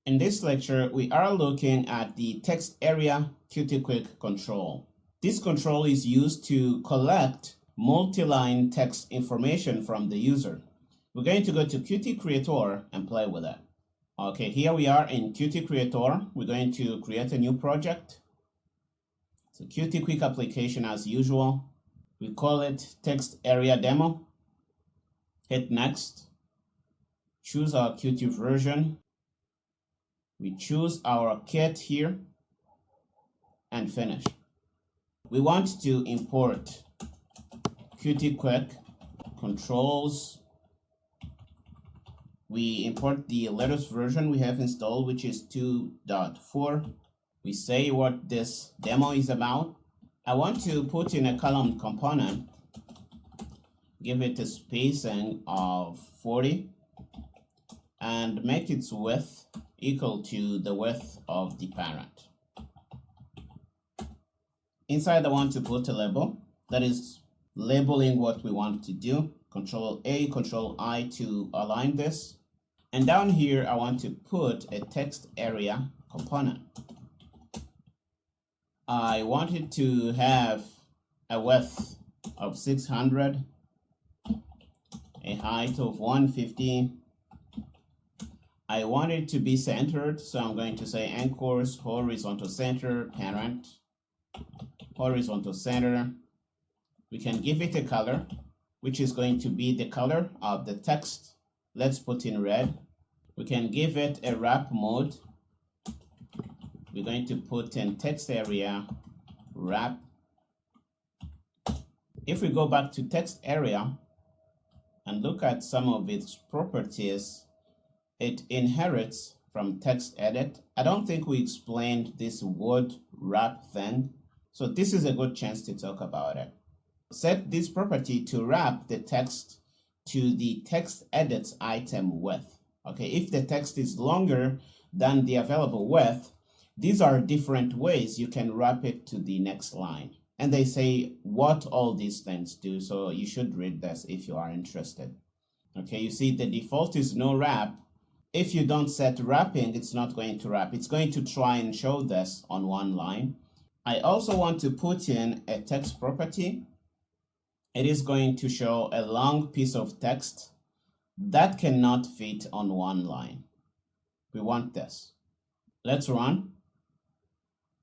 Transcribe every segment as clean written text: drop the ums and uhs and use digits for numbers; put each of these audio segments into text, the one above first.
In this lecture, we are looking at the TextArea Qt Quick control. This control is used to collect multi-line text information from the user. We're going to go to Qt Creator and play with it. Okay, here we are in Qt Creator. We're going to create a new project. It's a Qt Quick application as usual. We call it TextArea Demo. Hit Next. Choose our Qt version. We choose our kit here and finish. We want to import Qt Quick controls. We import the latest version we have installed, which is 2.4. We say what this demo is about. I want to put in a column component, give it a spacing of 40, and make its width equal to the width of the parent. Inside, I want to put a label that is labeling what we want to do. Control A, Control I to align this. And down here, I want to put a TextArea component. I want it to have a width of 600, a height of 150. I want it to be centered, so I'm going to say anchors, horizontal center, parent, horizontal center. We can give it a color, which is going to be the color of the text. Let's put in red. We can give it a wrap mode. We're going to put in TextArea wrap. If we go back to TextArea and look at some of its properties, it inherits from TextEdit. I don't think we explained this word wrap thing, so this is a good chance to talk about it. Set this property to wrap the text to the TextEdit's item width. Okay, if the text is longer than the available width, these are different ways you can wrap it to the next line. And they say what all these things do, so you should read this if you are interested. Okay, you see the default is no wrap. If you don't set wrapping, it's not going to wrap. It's going to try and show this on one line. I also want to put in a text property. It is going to show a long piece of text that cannot fit on one line. We want this. Let's run.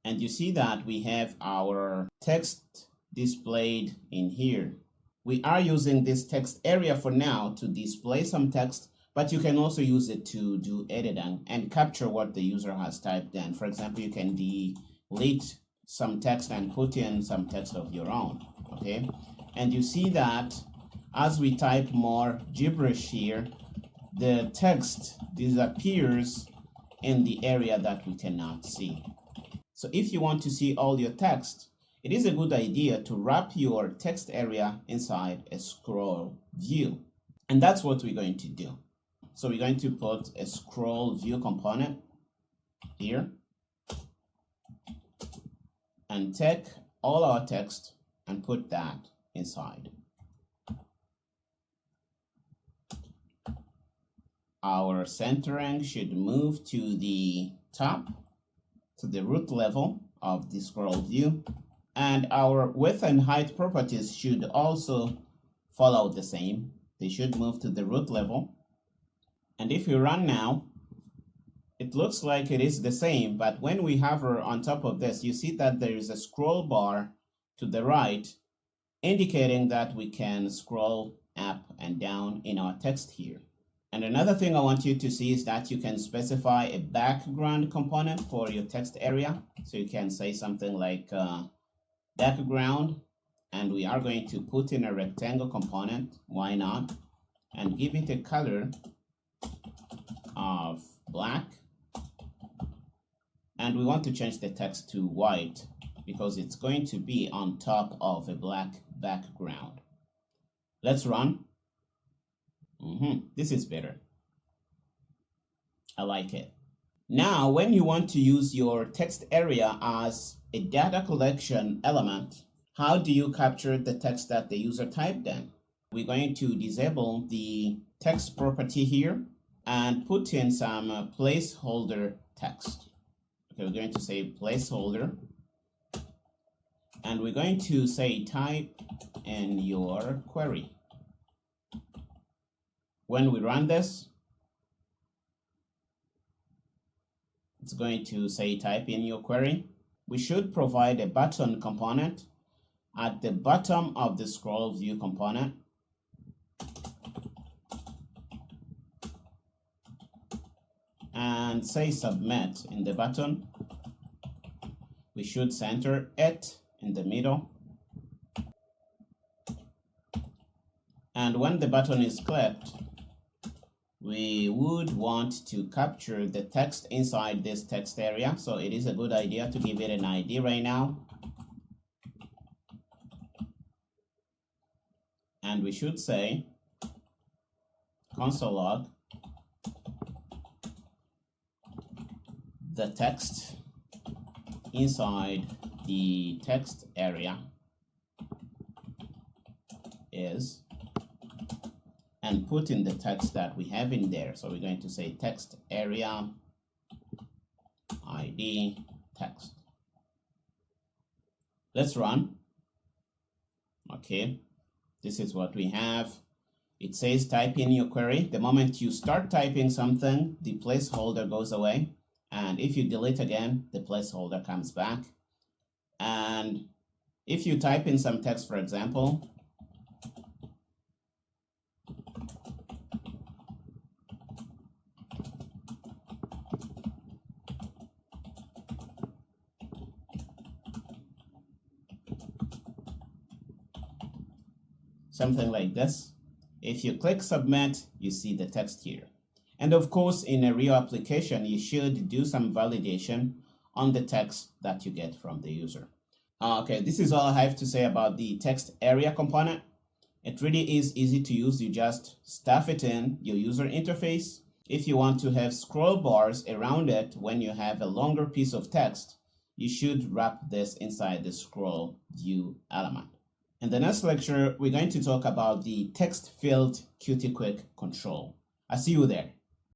And you see that we have our text displayed in here. We are using this TextArea for now to display some text, but you can also use it to do editing and capture what the user has typed in. For example, you can delete some text and put in some text of your own, okay? And you see that as we type more gibberish here, the text disappears in the area that we cannot see. So if you want to see all your text, it is a good idea to wrap your TextArea inside a scroll view. And that's what we're going to do. So we're going to put a scroll view component here and take all our text and put that inside. Our centering should move to the top, to the root level of the scroll view, and our width and height properties should also follow the same. They should move to the root level. And if we run now, it looks like it is the same, but when we hover on top of this, you see that there is a scroll bar to the right, indicating that we can scroll up and down in our text here. And another thing I want you to see is that you can specify a background component for your TextArea. So you can say something like background, and we are going to put in a rectangle component, why not, and give it a color of black. And we want to change the text to white because it's going to be on top of a black background. Let's run. This is better. I like it. Now, when you want to use your TextArea as a data collection element, how do you capture the text that the user typed in? We're going to disable the text property here and put in some placeholder text. Okay, we're going to say placeholder, and we're going to say type in your query. When we run this, it's going to say type in your query. We should provide a button component at the bottom of the scroll view component. And say submit in the button. We should center it in the middle. And when the button is clicked, we would want to capture the text inside this text area. So it is a good idea to give it an ID right now. And we should say console log the text inside the text area is, and put in the text that we have in there. So we're going to say text area ID text. Let's run. Okay, this is what we have. It says type in your query. The moment you start typing something, the placeholder goes away. And if you delete again, the placeholder comes back. And if you type in some text, for example, something like this, if you click submit, you see the text here. And of course, in a real application, you should do some validation on the text that you get from the user. Okay, this is all I have to say about the text area component. It really is easy to use. You just stuff it in your user interface. If you want to have scroll bars around it when you have a longer piece of text, you should wrap this inside the scroll view element. In the next lecture, we're going to talk about the text field QT Quick control. I'll see you there.